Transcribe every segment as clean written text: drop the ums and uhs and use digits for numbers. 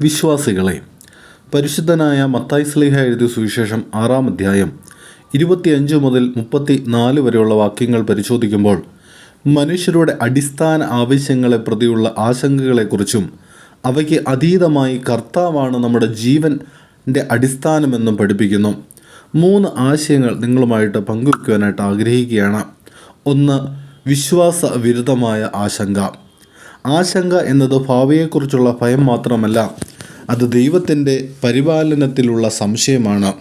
വിശ്വാസികളെ, പരിശുദ്ധനായ മത്തായി ശ്ലീഹ എഴുതിയ സുവിശേഷം 6-ാം അധ്യായം 25 മുതൽ 34 വരെയുള്ള വാക്യങ്ങൾ പരിശോധിക്കുമ്പോൾ മനുഷ്യരുടെ അടിസ്ഥാന ആവശ്യങ്ങളെ പ്രതിയുള്ള ആശങ്കകളെക്കുറിച്ചും അവയ്ക്ക് അതീതമായി കർത്താവാണ് നമ്മുടെ ജീവൻ്റെ അടിസ്ഥാനമെന്നും പഠിപ്പിക്കുന്നു. 3 ആശയങ്ങൾ നിങ്ങളുമായിട്ട് പങ്കുവയ്ക്കുവാനായിട്ട് ആഗ്രഹിക്കുകയാണ്. ഒന്ന്, വിശ്വാസ വിരുദ്ധമായ ആശങ്ക. ആശങ്ക എന്നത് ഭാവിയെക്കുറിച്ചുള്ള ഭയം മാത്രമല്ല, അത് ദൈവത്തിൻ്റെ പരിപാലനത്തിലുള്ള സംശയമാണ്.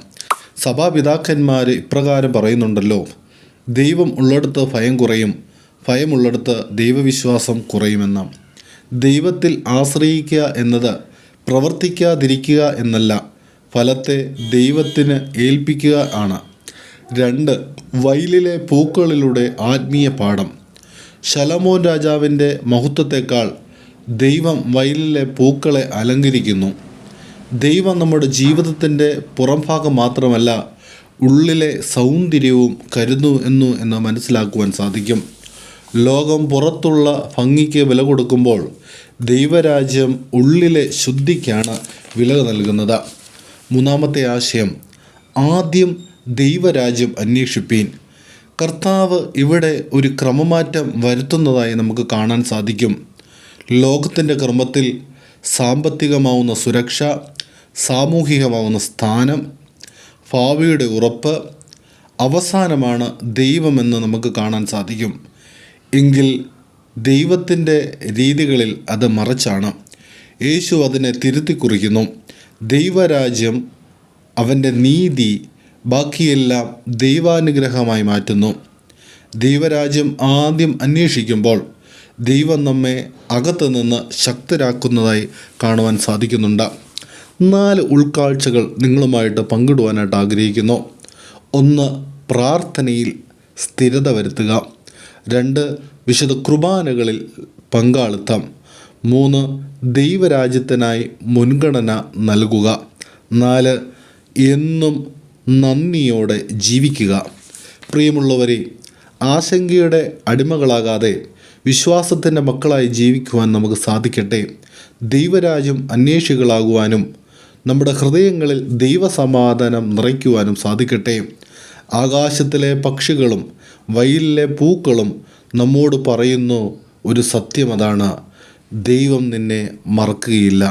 സഭാപിതാക്കന്മാർ ഇപ്രകാരം പറയുന്നുണ്ടല്ലോ: ദൈവം ഉള്ളിടത്ത് ഭയം കുറയും, ഭയമുള്ളിടത്ത് ദൈവവിശ്വാസം കുറയുമെന്ന്. ദൈവത്തിൽ ആശ്രയിക്കുക എന്നത് പ്രവർത്തിക്കാതിരിക്കുക എന്നല്ല, ഫലത്തെ ദൈവത്തിന് ഏൽപ്പിക്കുക ആണ്. 2, വയലിലെ പൂക്കളിലൂടെ ആത്മീയ പാഠം. ശലോമോൻ രാജാവിൻ്റെ മഹത്വത്തെക്കാൾ ദൈവം വയലിലെ പൂക്കളെ അലങ്കരിക്കുന്നു. ദൈവം നമ്മുടെ ജീവിതത്തിൻ്റെ പുറംഭാഗം മാത്രമല്ല, ഉള്ളിലെ സൗന്ദര്യവും കരുതുന്നു എന്ന് മനസ്സിലാക്കുവാൻ സാധിക്കും. ലോകം പുറത്തുള്ള ഭംഗിക്ക് വില കൊടുക്കുമ്പോൾ ദൈവരാജ്യം ഉള്ളിലെ ശുദ്ധിക്കാണ് വില നൽകുന്നത്. 3-ാമത്തെ ആശയം, ആദ്യം ദൈവരാജ്യം അന്വേഷിപ്പീൻ. കർത്താവ് ഇവിടെ ഒരു ക്രമമാറ്റം വരുത്തുന്നതായി നമുക്ക് കാണാൻ സാധിക്കും. ലോകത്തിൻ്റെ ക്രമത്തിൽ സാമ്പത്തികമാവുന്ന സുരക്ഷ, സാമൂഹികമാവുന്ന സ്ഥാനം, ഭാവിയുടെ ഉറപ്പ്, അവസാനമാണ് ദൈവമെന്ന് നമുക്ക് കാണാൻ സാധിക്കും. എങ്കിൽ ദൈവത്തിൻ്റെ രീതികളിൽ അത് മറിച്ചാണ്. യേശു അതിനെ തിരുത്തി കുറിക്കുന്നു. ദൈവരാജ്യം, അവൻ്റെ നീതി, ബാക്കിയെല്ലാം ദൈവാനുഗ്രഹമായി മാറ്റുന്നു. ദൈവരാജ്യം ആദ്യം അന്വേഷിക്കുമ്പോൾ ദൈവം നമ്മെ അകത്തു നിന്ന് ശക്തരാക്കുന്നതായി കാണുവാൻ സാധിക്കുന്നുണ്ട്. 4 ഉൾക്കാഴ്ചകൾ നിങ്ങളുമായിട്ട് പങ്കിടുവാനായിട്ട് ആഗ്രഹിക്കുന്നു. 1, പ്രാർത്ഥനയിൽ സ്ഥിരത വരുത്തുക. 2, വിശുദ്ധ കുർബാനകളിൽ പങ്കാളിത്തം. 3, ദൈവരാജ്യത്തിനായി മുൻഗണന നൽകുക. 4, എന്നും നന്ദിയോടെ ജീവിക്കുക. പ്രിയമുള്ളവരെ, ആശങ്കയുടെ അടിമകളാകാതെ വിശ്വാസത്തിൻ്റെ മക്കളായി ജീവിക്കുവാൻ നമുക്ക് സാധിക്കട്ടെ. ദൈവരാജ്യം അന്വേഷികളാകുവാനും നമ്മുടെ ഹൃദയങ്ങളിൽ ദൈവസമാധാനം നിറയ്ക്കുവാനും സാധിക്കട്ടെ. ആകാശത്തിലെ പക്ഷികളും വയലിലെ പൂക്കളും നമ്മോട് പറയുന്നു ഒരു സത്യം, അതാണ്: ദൈവം നിന്നെ മറക്കുകയില്ല.